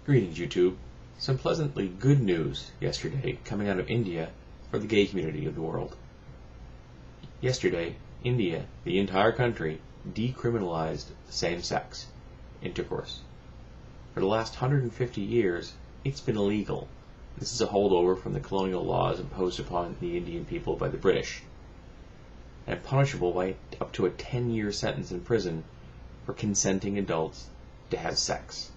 Greetings, YouTube. Some pleasantly good news yesterday coming out of India for the gay community of the world. Yesterday, India, the entire country, decriminalized same-sex intercourse. For the last 150 years, it's been illegal. This is a holdover from the colonial laws imposed upon the Indian people by the British, and punishable by up to a 10-year sentence in prison for consenting adults to have sex.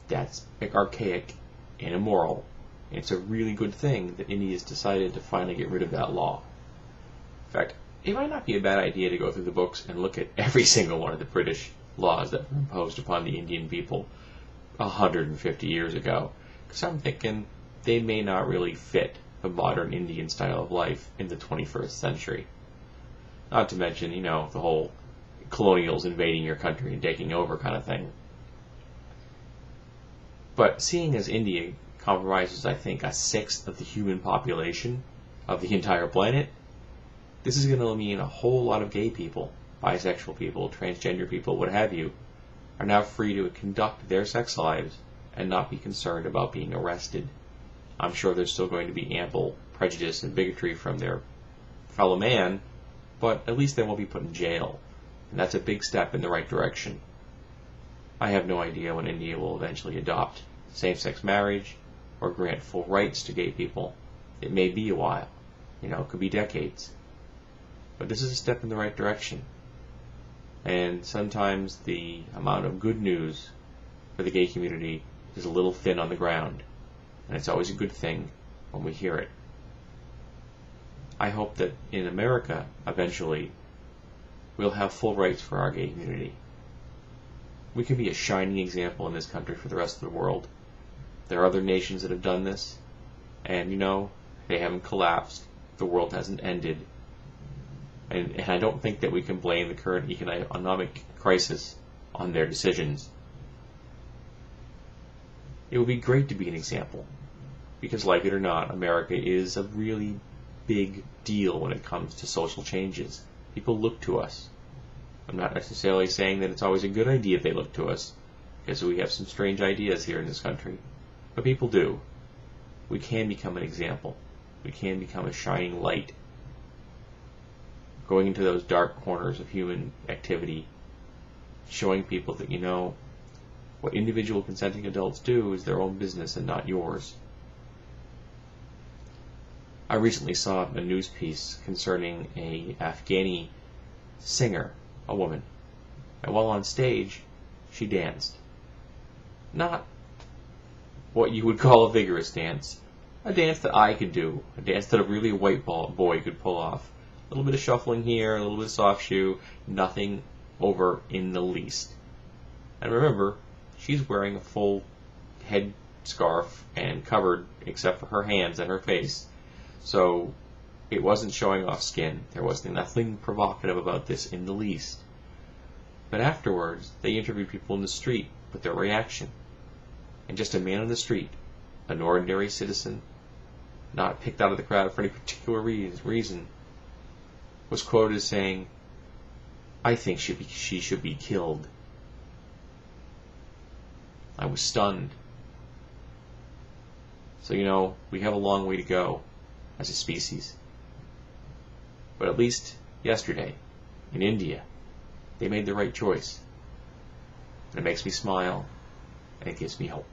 That's archaic and immoral. It's a really good thing that India's decided to finally get rid of that law. In fact, it might not be a bad idea to go through the books and look at every single one of the British laws that were imposed upon the Indian people 150 years ago, because I'm thinking they may not really fit a modern Indian style of life in the 21st century. Not to mention, the whole colonials invading your country and taking over kind of thing. But seeing as India comprises, I think, a sixth of the human population of the entire planet, this is going to mean a whole lot of gay people, bisexual people, transgender people, what have you, are now free to conduct their sex lives and not be concerned about being arrested. I'm sure there's still going to be ample prejudice and bigotry from their fellow man, but at least they won't be put in jail. And that's a big step in the right direction. I have no idea when India will eventually adopt same-sex marriage or grant full rights to gay people. It may be a while. It could be decades. But this is a step in the right direction. And sometimes the amount of good news for the gay community is a little thin on the ground. And it's always a good thing when we hear it. I hope that in America, eventually, we'll have full rights for our gay community. We can be a shining example in this country for the rest of the world. There are other nations that have done this, and they haven't collapsed. The world hasn't ended. And I don't think that we can blame the current economic crisis on their decisions. It would be great to be an example, because like it or not, America is a really big deal when it comes to social changes. People look to us. I'm not necessarily saying that it's always a good idea if they look to us, because we have some strange ideas here in this country. But people do. We can become an example. We can become a shining light, going into those dark corners of human activity, showing people that, what individual consenting adults do is their own business and not yours. I recently saw a news piece concerning a Afghani singer, a woman, and while on stage, she danced. Not what you would call a vigorous dance, a dance that I could do, a dance that a really white boy could pull off. A little bit of shuffling here, a little bit of soft shoe, nothing over in the least. And remember, she's wearing a full head scarf and covered except for her hands and her face. So it wasn't showing off skin. There was nothing provocative about this in the least. But afterwards, they interviewed people in the street with their reaction. And just a man on the street, an ordinary citizen, not picked out of the crowd for any particular reason, was quoted as saying, "I think she should be killed." I was stunned. So, we have a long way to go as a species. But at least yesterday, in India, they made the right choice. And it makes me smile, and it gives me hope.